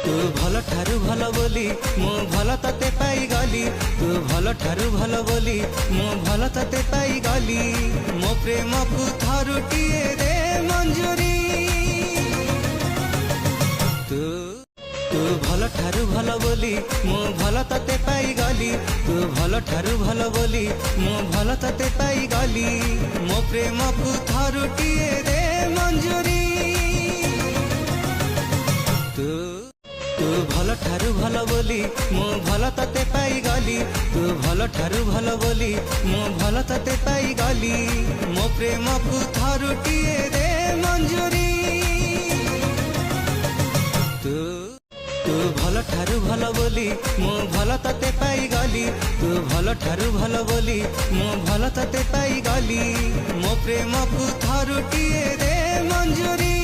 तू भल ठारू भल बोली मु भल तते पाई गली तू भल ठारू भल बोली मु भल तते पाई गली मो प्रेम को थरुटिए दे मंजूरी तू तू भल ठारू भल बोली मु भल तते पाई गली तू भल ठारू भल बोली मु भल तते पाई गली मो प्रेम को थरुटिए दे मंजूरी तू तू भल ठारू भल बोली मु भल तते पाई गली तू भल ठारू भल बोली मु भल तते पाई गली मो प्रेम को थरुटिए दे मंजूरी तू तू भल ठारू भल बोली मु भल तते पाई गली तू भल ठारू भल बोली मु भल तते पाई गली मो प्रेम को थरुटिए दे मंजूरी।